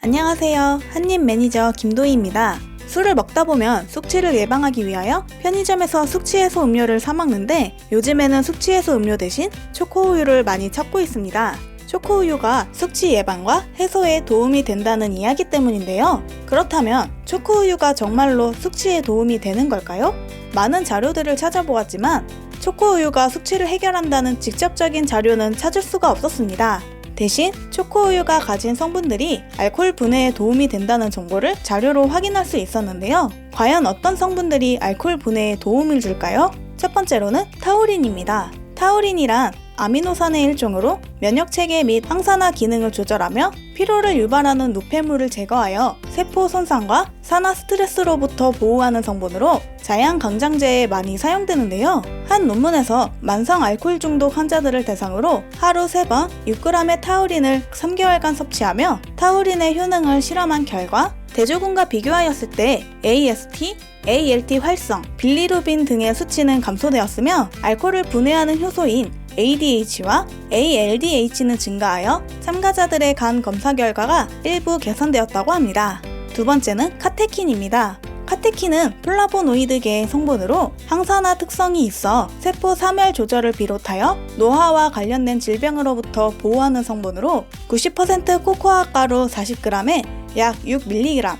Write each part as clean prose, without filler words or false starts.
안녕하세요. 한입 매니저 김도희입니다. 술을 먹다 보면 숙취를 예방하기 위하여 편의점에서 숙취 해소 음료를 사 먹는데 요즘에는 숙취 해소 음료 대신 초코우유를 많이 찾고 있습니다. 초코우유가 숙취 예방과 해소에 도움이 된다는 이야기 때문인데요. 그렇다면 초코우유가 정말로 숙취에 도움이 되는 걸까요? 많은 자료들을 찾아보았지만 초코우유가 숙취를 해결한다는 직접적인 자료는 찾을 수가 없었습니다. 대신 초코우유가 가진 성분들이 알코올 분해에 도움이 된다는 정보를 자료로 확인할 수 있었는데요. 과연 어떤 성분들이 알코올 분해에 도움을 줄까요? 첫 번째로는 타우린입니다. 타우린이란 아미노산의 일종으로 면역체계 및 항산화 기능을 조절하며 피로를 유발하는 노폐물을 제거하여 세포 손상과 산화 스트레스로부터 보호하는 성분으로 자양강장제에 많이 사용되는데요. 한 논문에서 만성 알코올 중독 환자들을 대상으로 하루 3번 6g의 타우린을 3개월간 섭취하며 타우린의 효능을 실험한 결과 대조군과 비교하였을 때 AST, ALT 활성, 빌리루빈 등의 수치는 감소되었으며 알코올을 분해하는 효소인 ADH와 ALDH는 증가하여 참가자들의 간 검사 결과가 일부 개선되었다고 합니다. 두 번째는 카테킨입니다. 카테킨은 플라보노이드계의 성분으로 항산화 특성이 있어 세포 사멸 조절을 비롯하여 노화와 관련된 질병으로부터 보호하는 성분으로 90% 코코아 가루 40g에 약 6mg,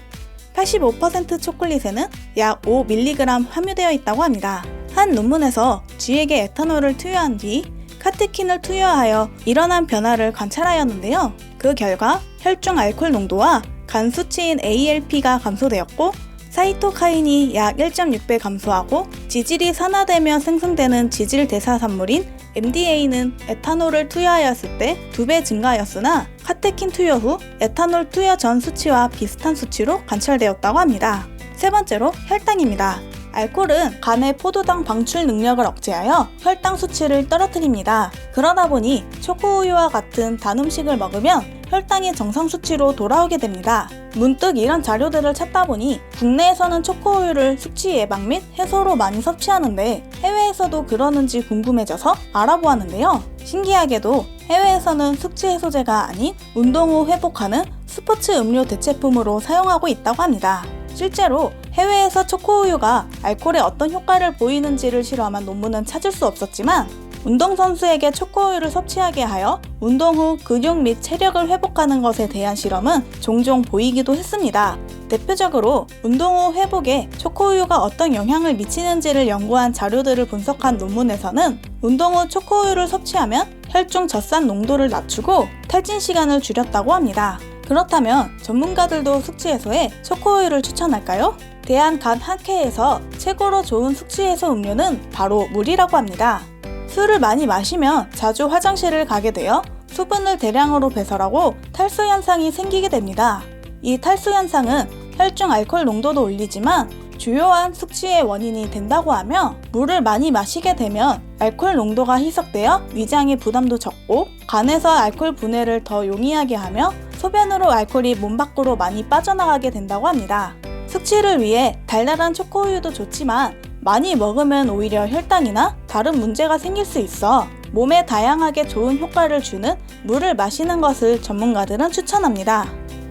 85% 초콜릿에는 약 5mg 함유되어 있다고 합니다. 한 논문에서 쥐에게 에탄올을 투여한 뒤 카테킨을 투여하여 일어난 변화를 관찰하였는데요. 그 결과 혈중 알코올 농도와 간 수치인 ALP가 감소되었고 사이토카인이 약 1.6배 감소하고 지질이 산화되며 생성되는 지질 대사산물인 MDA는 에탄올을 투여하였을 때 2배 증가하였으나 카테킨 투여 후 에탄올 투여 전 수치와 비슷한 수치로 관찰되었다고 합니다. 세 번째로 혈당입니다. 알코올은 간의 포도당 방출 능력을 억제하여 혈당 수치를 떨어뜨립니다. 그러다 보니 초코우유와 같은 단 음식을 먹으면 혈당이 정상 수치로 돌아오게 됩니다. 문득 이런 자료들을 찾다 보니 국내에서는 초코우유를 숙취 예방 및 해소로 많이 섭취하는데 해외에서도 그러는지 궁금해져서 알아보았는데요. 신기하게도 해외에서는 숙취 해소제가 아닌 운동 후 회복하는 스포츠 음료 대체품으로 사용하고 있다고 합니다. 실제로 해외에서 초코우유가 알코올에 어떤 효과를 보이는지를 실험한 논문은 찾을 수 없었지만 운동선수에게 초코우유를 섭취하게 하여 운동 후 근육 및 체력을 회복하는 것에 대한 실험은 종종 보이기도 했습니다. 대표적으로 운동 후 회복에 초코우유가 어떤 영향을 미치는지를 연구한 자료들을 분석한 논문에서는 운동 후 초코우유를 섭취하면 혈중 젖산 농도를 낮추고 탈진 시간을 줄였다고 합니다. 그렇다면 전문가들도 숙취 해소에 초코우유를 추천할까요? 대한간학회에서 최고로 좋은 숙취 해소 음료는 바로 물이라고 합니다. 술을 많이 마시면 자주 화장실을 가게 되어 수분을 대량으로 배설하고 탈수 현상이 생기게 됩니다. 이 탈수 현상은 혈중 알코올 농도도 올리지만 주요한 숙취의 원인이 된다고 하며 물을 많이 마시게 되면 알코올 농도가 희석되어 위장의 부담도 적고 간에서 알코올 분해를 더 용이하게 하며 소변으로 알코올이 몸 밖으로 많이 빠져나가게 된다고 합니다. 숙취를 위해 달달한 초코우유도 좋지만 많이 먹으면 오히려 혈당이나 다른 문제가 생길 수 있어 몸에 다양하게 좋은 효과를 주는 물을 마시는 것을 전문가들은 추천합니다.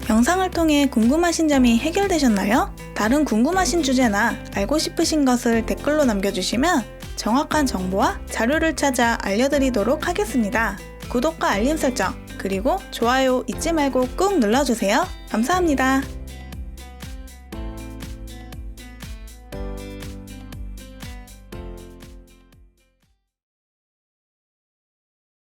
영상을 통해 궁금하신 점이 해결되셨나요? 다른 궁금하신 주제나 알고 싶으신 것을 댓글로 남겨주시면 정확한 정보와 자료를 찾아 알려드리도록 하겠습니다. 구독과 알림 설정, 그리고 좋아요 잊지 말고 꾹 눌러주세요. 감사합니다.